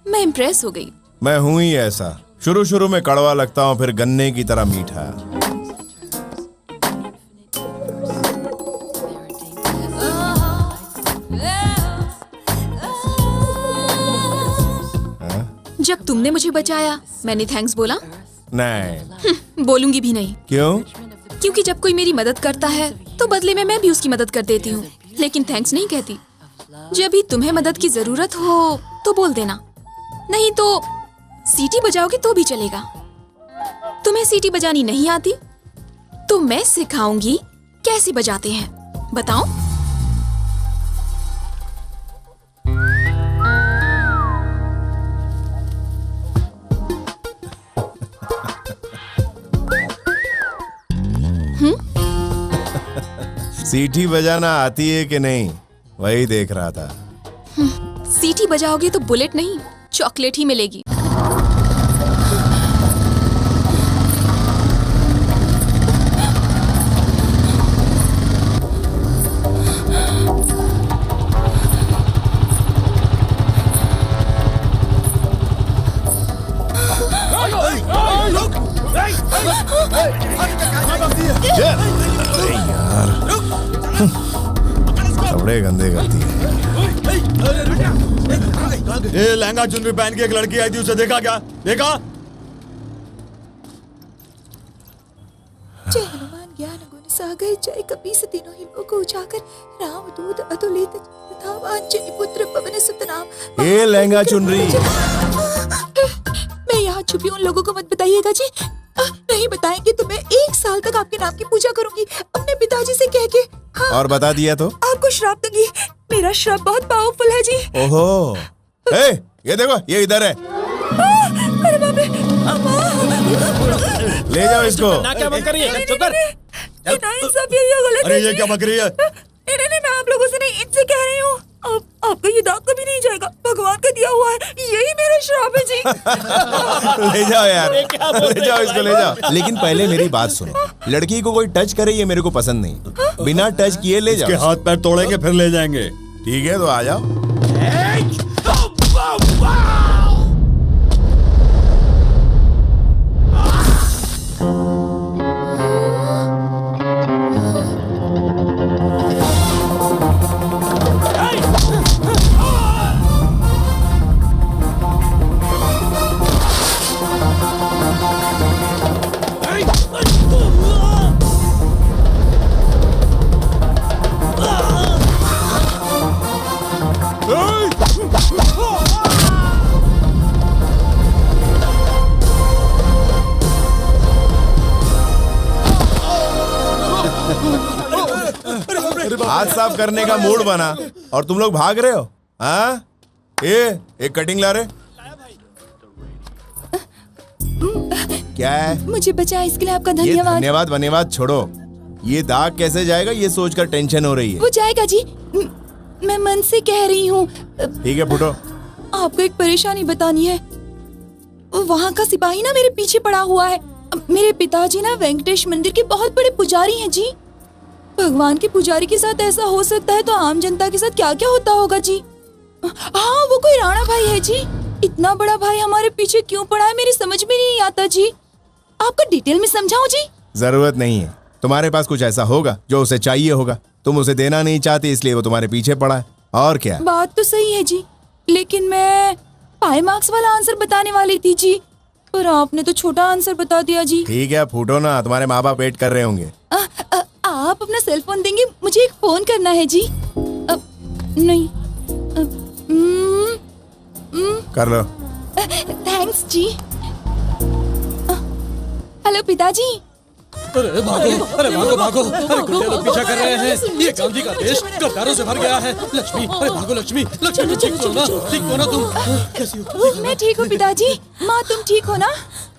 मैं इम्प्रेस हो गई। मैं हूं ही ऐसा, शुरू शुरू में कड़वा लगता हूं, फिर गन्ने की तरह मीठा। जब तुमने मुझे बचाया मैंने थैंक्स बोला? नहीं। बोलूंगी भी नहीं। क्यों? क्योंकि जब कोई मेरी मदद करता है तो बदले में मैं भी उसकी मदद कर देती हूँ, लेकिन थैंक्स नहीं कहती। जब भी तुम्हें मदद की जरूरत हो तो बोल देना, नहीं तो सीटी बजाओगे तो भी चलेगा। तुम्हें सीटी बजानी नहीं आती तो मैं सिखाऊंगी कैसे बजाते हैं, बताओ? सीटी बजाना आती है कि नहीं, वही देख रहा था। सीटी बजाओगे तो बुलेट नहीं चॉकलेट ही मिलेगी। अरे यार, कपड़े गंदे करती है। ये लहंगा चुनरी पहन के एक लड़की आई थी, उसे देखा क्या? देखा? जय हनुमान ज्ञान गुण सागर, जय कपीस तीनों ही लोक उजागर, राम दूत अतुलित तथा वांछनीय पुत्र पवन सुत नाम। ये लहंगा चुनरी। मैं यहाँ छुपी उन लोगों को मत बताइएगा जी। नहीं बताएंगे तो मैं 1 साल तक आपके नाम की पूजा करूंगी अपने पिताजी से कह के। हाँ, और बता दिया तो आपको श्राप दूंगी। मेरा श्राप बहुत पावरफुल है जी। ओहो, ये देखो, ये इधर है। अरे बाप रे, ले जाओ इसको। क्या बंद करिए? चुप कर। सब ये गलत अरे है ये जी। क्या बक रही है? नहीं, मैं आप लोगों से नहीं, इनसे कह रही हूँ। आपका ये दाग कभी नहीं जाएगा, भगवान का दिया हुआ है, यही मेरा श्राप है जी। ले जाओ यार, ले जाओ इसको, ले जाओ। लेकिन पहले मेरी बात सुनो, लड़की को कोई टच करे ये मेरे को पसंद नहीं। बिना टच किए ले जाओ। इसके हाथ पैर तोड़ेंगे फिर ले जाएंगे। ठीक है तो आ जाओ। हाथ साफ करने का मूड बना और तुम लोग भाग रहे हो। हाँ, एक कटिंग ला रहे। क्या है? मुझे बचा इसके लिए आपका ये धन्यवाद। धन्यवाद छोड़ो। ये दाग कैसे जाएगा ये सोचकर टेंशन हो रही है। वो जाएगा जी, मैं मन से कह रही हूँ। ठीक है फुटो। आपको एक परेशानी बतानी है। वहाँ का सिपाही ना मेरे पीछे पड़ा हुआ है। मेरे पिताजी ना वेंकटेश मंदिर के बहुत बड़े पुजारी हैं जी। भगवान के पुजारी के साथ ऐसा हो सकता है तो आम जनता के साथ क्या क्या होता होगा जी। हाँ, वो कोई राणा भाई है जी। इतना बड़ा भाई हमारे पीछे क्यों पड़ा है मेरी समझ में नहीं आता जी। आपको डिटेल में समझाऊं जी? जरूरत नहीं है, तुम्हारे पास कुछ ऐसा होगा जो उसे चाहिए होगा, तुम उसे देना नहीं चाहती इसलिए वो तुम्हारे पीछे पड़ा है, और क्या। बात तो सही है जी, लेकिन मैं पाई मार्क्स वाला आंसर बताने वाली थी जी, पर आपने तो छोटा आंसर बता दिया जी। ठीक है फूटो ना, तुम्हारे माँ बाप वेट कर रहे होंगे। आप अपना सेल फोन देंगे, मुझे एक फोन करना है जी। नहीं। कर लो। थैंक्स जी। हेलो पिताजी। अरे भागो, अरे गुंडे लोग पीछा कर रहे हैं। ये गांधी का देश गद्दारों से भर गया है। लक्ष्मी, अरे भागो लक्ष्मी, ठीक हो ना तुम? कैसी हो? मैं ठीक हूँ पिताजी। माँ तुम ठीक हो ना?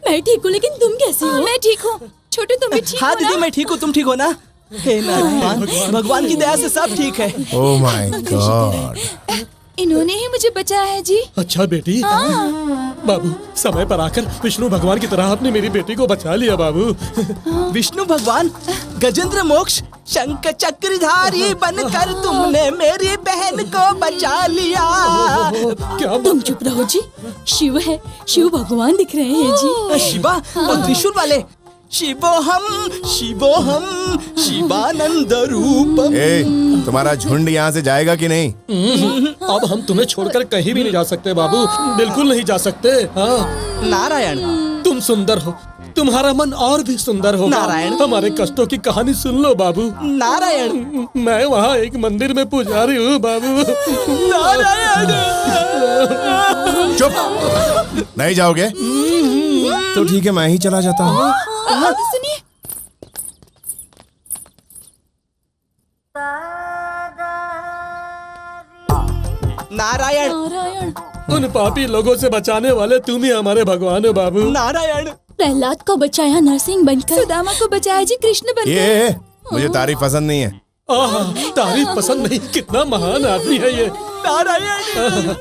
मैं ठीक हूँ, लेकिन तुम कैसी हो? मैं ठीक हूँ। छोटू तुम भी ठीक हो ना? हाँ दीदी मैं ठीक हूँ, तुम ठीक हो ना? हे नारायण, भगवान की दया से सब ठीक है। Oh my God. इन्होंने ही मुझे बचाया है जी। अच्छा बेटी। बाबू समय पर आकर विष्णु भगवान की तरह आपने मेरी बेटी को बचा लिया बाबू। विष्णु भगवान गजेंद्र मोक्ष शंख चक्रधारी बनकर तुमने मेरी बहन को बचा लिया। क्या तुम चुप रहो जी, शिव है, शिव भगवान दिख रहे हैं जी। शिवा और त्रिशूल वाले। शिवोहम शिवोहम शिवानंद रूपम। ए, तुम्हारा झुंड यहाँ से जाएगा कि नहीं? अब हम तुम्हें छोड़कर कहीं भी नहीं जा सकते बाबू, बिल्कुल नहीं जा सकते। हाँ नारायण तुम सुंदर हो, तुम्हारा मन और भी सुंदर होगा। नारायण। हमारे कष्टों की कहानी सुन लो बाबू। नारायण मैं वहाँ एक मंदिर में पुजारी हूँ बाबू। नारायण। चुप, नहीं जाओगे? तो ठीक है, मैं ही चला जाता हूँ। सुनिए, नारायण। नारायण। उन पापी लोगों से बचाने वाले तुम ही हमारे भगवान हो बाबू। नारायण। प्रहलाद को बचाया नरसिंह बनकर, सुदामा को बचाया जी कृष्ण बनकर। ये मुझे तारीफ पसंद नहीं है। आहा, तारीफ पसंद नहीं, कितना महान आदमी है ये। नारायण।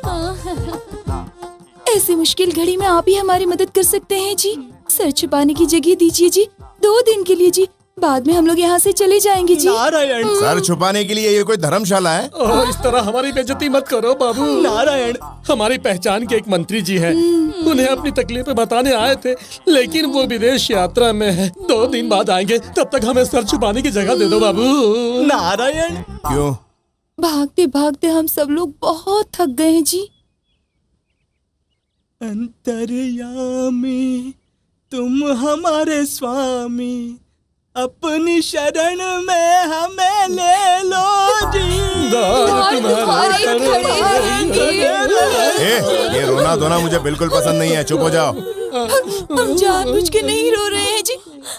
ऐसी मुश्किल घड़ी में आप ही हमारी मदद कर सकते हैं जी। सर छुपाने की जगह दीजिए जी, 2 दिन के लिए जी, बाद में हम लोग यहाँ से चले जाएंगे जी। नारायण। सर छुपाने के लिए ये कोई धर्मशाला है? ओह, इस तरह हमारी बेइज्जती मत करो बाबू। नारायण। हमारी पहचान के एक मंत्री जी हैं, उन्हें अपनी तकलीफें बताने आए थे, लेकिन वो विदेश यात्रा में है। 2 दिन बाद आएंगे, तब तक हमें सर छुपाने की जगह दे दो बाबू। नारायण। क्यों? भागते भागते हम सब लोग बहुत थक गए हैं जी। अंतर्यामी तुम हमारे स्वामी, अपनी शरण में हमें ले लो जी। तुम्हारे खड़े रहेंगे। ये रोना धोना मुझे बिल्कुल पसंद नहीं है, चुप हो जाओ। हम जानबूझ के नहीं रो रहे हैं जी,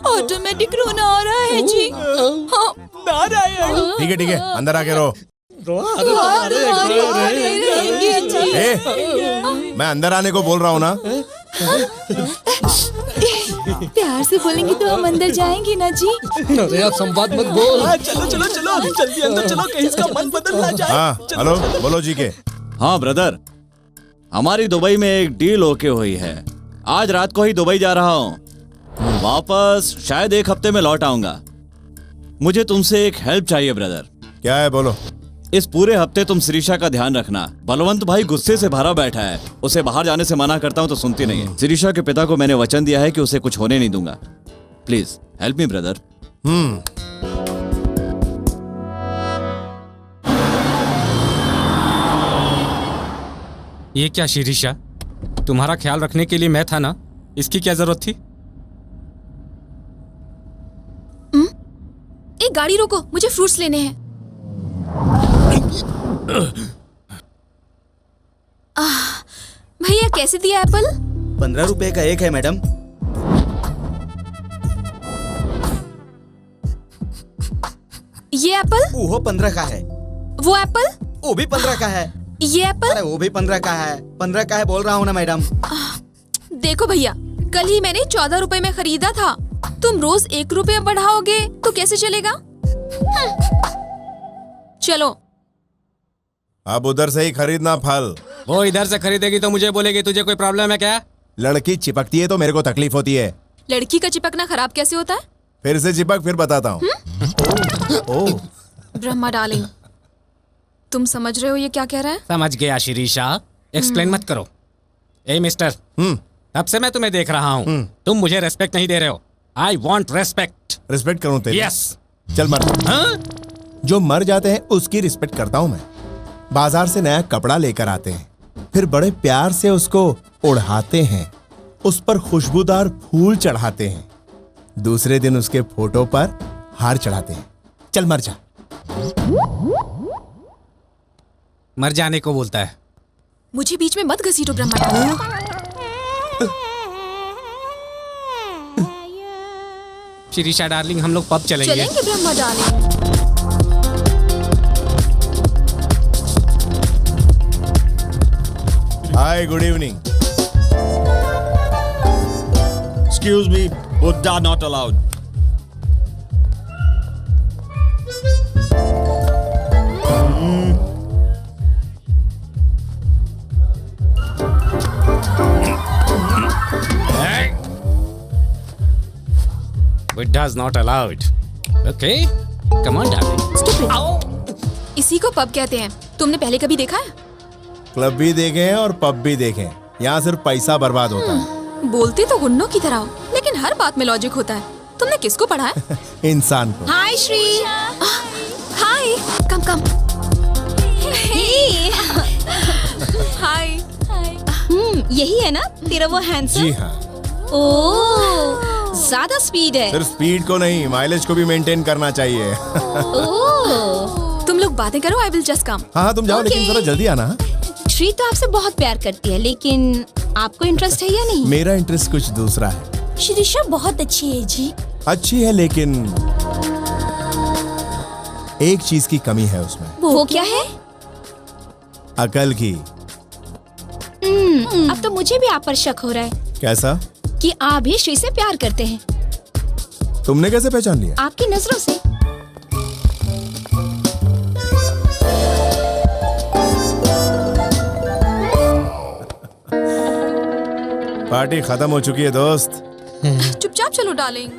ऑटोमेटिक रोना आ रहा है जी। हाँ। नारायण। ठीक है, अंदर आके रो। तुम्हारे रहेंगे जी। ए, मैं अंदर आने को बोल रहा हूँ ना। प्यार से बोलेंगे तो हम अंदर जाएंगे ना जी। अरे आप संवाद मत बोल। चलो चलो चलो जल्दी अंदर चलो, कहीं इसका मन बदल ना जाए। हाँ, हेलो, बोलो जी के। हाँ ब्रदर, हमारी दुबई में एक डील ओके हुई है। आज रात को ही दुबई जा रहा हूँ, वापस शायद 1 हफ्ते में लौट आऊंगा। मुझे तुमसे एक हेल्प चाहिए ब्रदर। क्या है, बोलो। इस पूरे हफ्ते तुम श्रीषा का ध्यान रखना। बलवंत भाई गुस्से से भरा बैठा है, उसे बाहर जाने से मना करता हूँ तो सुनती नहीं है। श्रीषा के पिता को मैंने वचन दिया है कि उसे कुछ होने नहीं दूंगा। Please help me brother. ये क्या शिरीषा, तुम्हारा ख्याल रखने के लिए मैं था ना, इसकी क्या जरूरत थी? एक गाड़ी रोको, मुझे फ्रूट्स लेने हैं। भैया कैसे दिया एप्पल? 15 रुपए का एक है मैडम। ये एप्पल? वो 15 का है। वो एप्पल? वो भी 15 का है। ये एप्पल? अरे वो भी 15 का है। 15 का है बोल रहा हूँ ना मैडम। देखो भैया, कल ही मैंने 14 रुपए में खरीदा था, तुम रोज 1 रुपया बढ़ाओगे तो कैसे चलेगा? चलो अब उधर से ही खरीदना फल। वो इधर से खरीदेगी तो मुझे बोलेगी तुझे कोई प्रॉब्लम है क्या? लड़की चिपकती है तो मेरे को तकलीफ होती है। लड़की का चिपकना खराब कैसे होता है? फिर से चिपक, फिर बताता हूँ। ओह, ब्रह्मा डार्लिंग, तुम समझ रहे हो ये क्या कह रहा है? समझ गया शिरीषा, एक्सप्लेन मत करो। ए मिस्टर, तब से मैं तुम्हें देख रहा हूँ, तुम मुझे रेस्पेक्ट नहीं दे रहे हो। I want respect. रिस्पेक्ट करूँ तेरी? यस। चल मर। हाँ? जो मर जाते हैं उसकी रिस्पेक्ट करता हूँ मैं। बाजार से नया कपड़ा लेकर आते हैं, फिर बड़े प्यार से उसको ओढ़ाते हैं, उस पर खुशबूदार फूल चढ़ाते हैं, दूसरे दिन उसके फोटो पर हार चढ़ाते हैं। चल मर जा। मर जाने को बोलता है। मुझे बीच में मत घसीटो ब्रह्मा डार्लिंग। शिरीषा डार्लिंग, हम लोग पब चलेंगे। चलेंगे Brahma darling. Hi, good evening. Excuse me, Buddha not allowed. It does not allowed. Okay? Come on, darling. इसी को पब कहते हैं। तुमने पहले कभी देखा है? क्लब भी देखे हैं और पब भी देखे हैं। यहाँ सिर्फ पैसा बर्बाद होता है। बोलते तो गुन्नों की तरह हो, लेकिन हर बात में लॉजिक होता है। तुमने किसको पढ़ा है? इंसान को। हाय श्री। हाय। कम कम। हाय। यही है ना तेरा वो हैंडसम? जी हाँ। ओह, ज्यादा स्पीड है। सिर्फ स्पीड को नहीं, माइलेज को भी मेंटेन करना चाहिए। ओह, तुम लोग बातें करो, आई विल जस्ट कम। हाँ तुम जाओ, Okay. लेकिन जरा जल्दी आना। श्री तो आपसे बहुत प्यार करती है, लेकिन आपको इंटरेस्ट है या नहीं? मेरा इंटरेस्ट कुछ दूसरा है। शिरीषा बहुत अच्छी है जी। अच्छी है, लेकिन एक चीज की कमी है उसमें। वो क्या है? अकल की। अब तो मुझे भी आप पर शक हो रहा है कैसा? कि आप भी श्री से प्यार करते हैं। तुमने कैसे पहचान लिया? आपकी नजरों से। पार्टी खत्म हो चुकी है दोस्त। चुपचाप चलो डार्लिंग।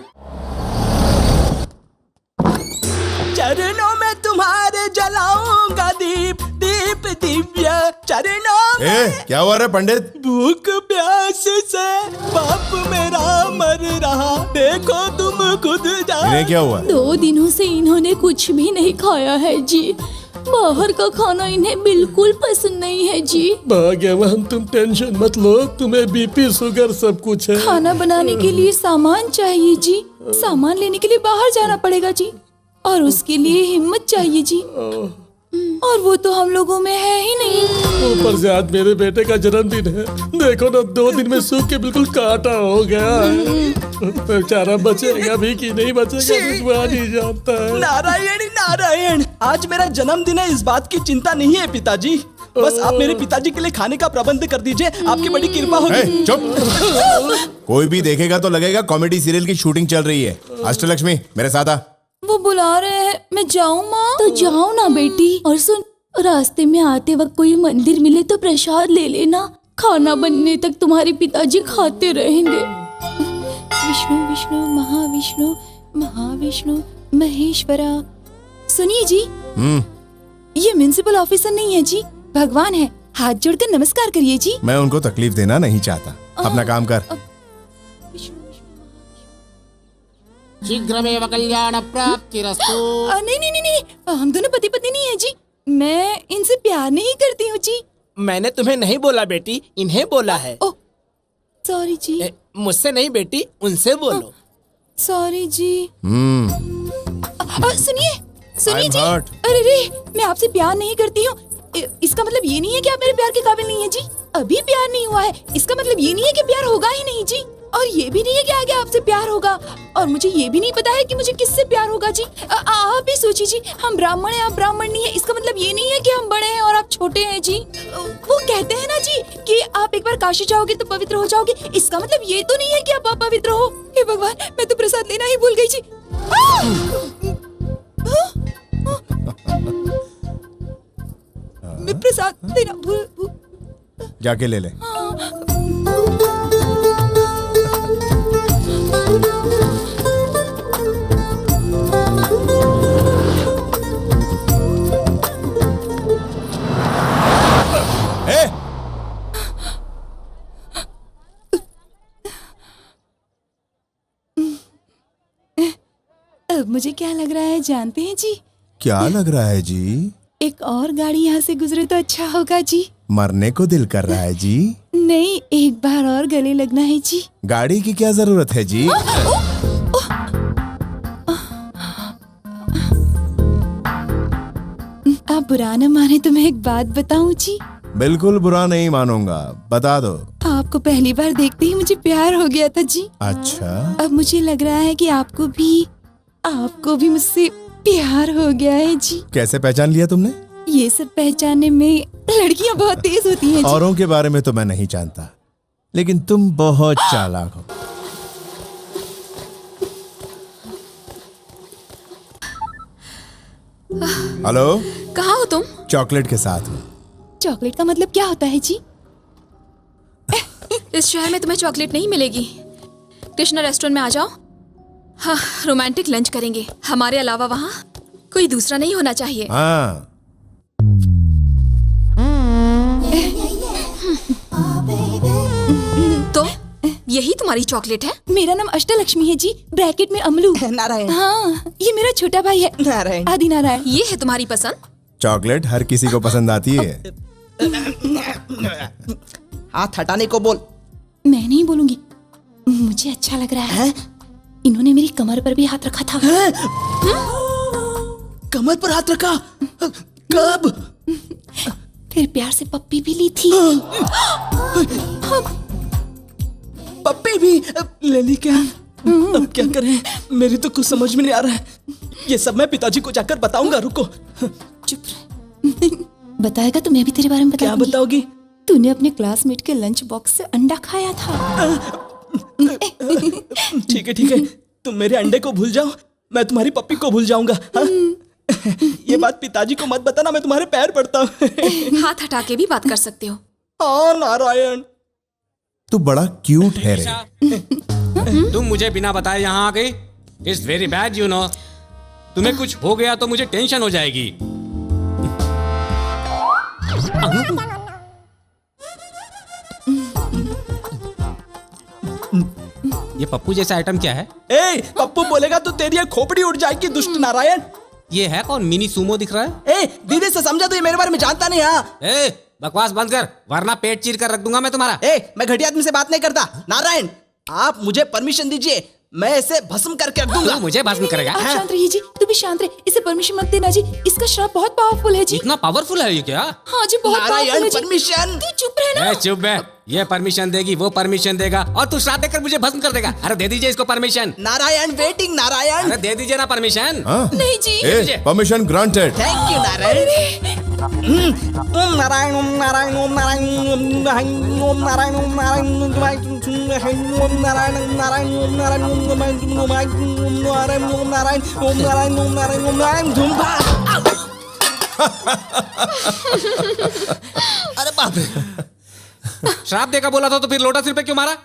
चरणों में तुम्हारे जलाऊंगा दीप, दीप दिव्य चरणों में। क्या हुआ रे पंडित? भूख प्यास से बाप मेरा मर रहा, देखो तुम खुद इन्हें क्या हुआ? 2 दिनों से इन्होंने कुछ भी नहीं खाया है जी। बाहर का खाना इन्हें बिल्कुल पसंद नहीं है जी। भाग्यवान तुम, टेंशन मत लो, तुम्हें बीपी शुगर सब कुछ है। खाना बनाने के लिए सामान चाहिए जी। सामान लेने के लिए बाहर जाना पड़ेगा जी, और उसके लिए हिम्मत चाहिए जी, और वो तो हम लोगों में है ही नहीं। ऊपर से आज मेरे बेटे का जन्मदिन है। देखो ना, 2 दिन में सूख के बिल्कुल काटा हो गया है। बेचारा बचेगा भी कि नहीं बचेगा भगवान ही जानता है। नारायण नारायण, आज मेरा जन्मदिन है, इस बात की चिंता नहीं है पिताजी। बस आप मेरे पिताजी के लिए खाने का प्रबंध कर दीजिए, आपकी बड़ी कृपा होगी। चुप। कोई भी देखेगा तो लगेगा कॉमेडी सीरियल की शूटिंग चल रही है। अष्टलक्ष्मी मेरे साथ आ। वो बुला रहे हैं, मैं जाऊँ माँ? तो जाओ ना बेटी। और सुन, रास्ते में आते वक्त कोई मंदिर मिले तो प्रसाद ले लेना। खाना बनने तक तुम्हारे पिताजी खाते रहेंगे। विष्णु विष्णु महाविष्णु महाविष्णु महेश्वरा। सुनिए जी, ये म्युनिसिपल ऑफिसर नहीं है जी, भगवान है। हाथ जोड़कर नमस्कार करिए जी। मैं उनको तकलीफ देना नहीं चाहता। अपना काम कर। शीघ्रमेव कल्याण प्राप्तिरस्तु। नहीं नहीं नहीं नहीं, हम दोनों पति पत्नी नहीं है जी। मैं इनसे प्यार नहीं करती हूँ जी। मैंने तुम्हें नहीं बोला बेटी, इन्हें बोला है। ओह सॉरी जी। मुझसे नहीं बेटी, उनसे बोलो। सॉरी जी। सुनिए सुनिए जी। hurt. अरे रे, मैं आपसे प्यार नहीं करती हूँ। इसका मतलब ये नहीं है कि आप मेरे प्यार के काबिल नहीं है जी। अभी प्यार नहीं हुआ है, इसका मतलब ये नहीं है कि प्यार होगा ही नहीं जी। और ये भी नहीं है कि आगे आपसे प्यार होगा, और मुझे ये भी नहीं पता है कि मुझे किससे प्यार होगा जी। आप ही सोचिए जी, हम ब्राह्मण हैं, आप ब्राह्मण नहीं है, इसका मतलब ये नहीं है कि हम बड़े हैं और आप छोटे हैं जी। वो कहते हैं ना जी कि आप एक बार काशी जाओगे तो पवित्र हो जाओगे, इसका मतलब ये तो नहीं है कि आप अपवित्र हो। हे भगवान, मैं तो प्रसाद लेना ही भूल गई जी। मैं प्रसाद लेना भूल। जाके ले ले। अब मुझे क्या लग रहा है जानते हैं जी? क्या लग रहा है जी? एक और गाड़ी यहाँ से गुजरे तो अच्छा होगा जी। मरने को दिल कर रहा है जी? नहीं, एक बार और गले लगना है जी। गाड़ी की क्या जरूरत है जी? आप बुरा न माने तो मैं एक बात बताऊं जी? बिल्कुल बुरा नहीं मानूंगा, बता दो। आपको पहली बार देखते ही मुझे प्यार हो गया था जी। अच्छा। अब मुझे लग रहा है कि आपको भी मुझसे प्यार हो गया है जी। कैसे पहचान लिया तुमने? ये सब पहचानने में लड़कियां बहुत तेज होती हैं जी। औरों के बारे में तो मैं नहीं जानता, लेकिन तुम बहुत चालाक हो। हेलो, कहाँ हो तुम? चॉकलेट के साथ हूँ। चॉकलेट का मतलब क्या होता है जी? इस शहर में तुम्हें चॉकलेट नहीं मिलेगी। कृष्णा रेस्टोरेंट में आ जाओ। हाँ, रोमांटिक लंच करेंगे। हमारे अलावा वहाँ कोई दूसरा नहीं होना चाहिए। हाँ। तो यही तुम्हारी चॉकलेट है? मेरा नाम अष्टलक्ष्मी है जी, ब्रैकेट में अमलू। नारायण। हाँ, ये मेरा छोटा भाई है नारायण। आदि नारायण। ये है तुम्हारी पसंद? चॉकलेट हर किसी को पसंद आती है। हाथ हटाने को बोल। मैं नहीं बोलूंगी, मुझे अच्छा लग रहा है। इन्होंने मेरी कमर पर भी हाथ रखा था। कमर पर हाथ रखा? कब? फिर प्यार से पप्पी भी ली थी। पप्पी भी ले ली क्या? अब क्या करें? मेरी तो कुछ समझ में नहीं आ रहा है। ये सब मैं पिताजी को जाकर बताऊंगा। रुको। चुप रह। बताएगा तो मैं भी तेरे बारे में क्या बताऊंगी। बताओगी? तूने अपने क्लासमेट के लंच बॉक्स से अंडा खाया था। ठीक है, तुम मेरे अंडे को भूल जाओ, मैं तुम्हारी पप्पी को भूल जाऊंगा। हाँ? ये बात पिताजी को मत बताना, मैं तुम्हारे पैर पड़ता हूँ। हाथ हटा के भी बात कर सकते हो। हाँ नारायण। तू बड़ा क्यूट है रे। तुम मुझे बिना बताए यहाँ आ गई। It's very bad you know. तुम्हें कुछ हो गया तो मुझे टेंशन हो जाएगी। ये पप्पू जैसा आइटम क्या है? ए, पप्पू बोलेगा तो तेरी खोपड़ी उड़ जाएगी दुष्ट नारायण। ये है कौन? मिनी सूमो दिख रहा है। ए, दीदी से समझा तो ये मेरे बारे में जानता नहीं। हाँ ए, बकवास बंद कर वरना पेट चीर कर रख दूंगा मैं तुम्हारा। ए, मैं घटिया आदमी से बात नहीं करता। नारायण, आप मुझे परमिशन दीजिए, मैं इसे भस्म करके रख दूंगा। तू मुझे भस्म करेगा? आप शांत रहिए जी, तू भी शांत रहे। इसे परमिशन मत देना जी, इसका श्राप बहुत पावरफुल है जी। इतना पावरफुल है ये क्या? हाँ जी, बहुत पावरफुल है जी। परमिशन। तू चुप रहना। ए, चुप है। ये परमिशन देगी, वो परमिशन देगा और तू श्राप देकर मुझे भस्म कर देगा। अरे दे दीजिए इसको परमिशन। नारायण वेटिंग। नारायण, अरे दे दीजिए ना परमिशन। नहीं जी। Permission granted. Thank you Narayan. Om Narayan, Om Narayan, Om Narayan, Om Narayan, Om Narayan, Om Narayan, Om Narayan, Om Narayan, Om Narayan, Om Narayan, Om Narayan, Om Narayan, Om Narayan, Om Narayan, धुम्बा। अरे बाप रे। श्राप देगा बोला था तो फिर लोटा सिर पे क्यों मारा?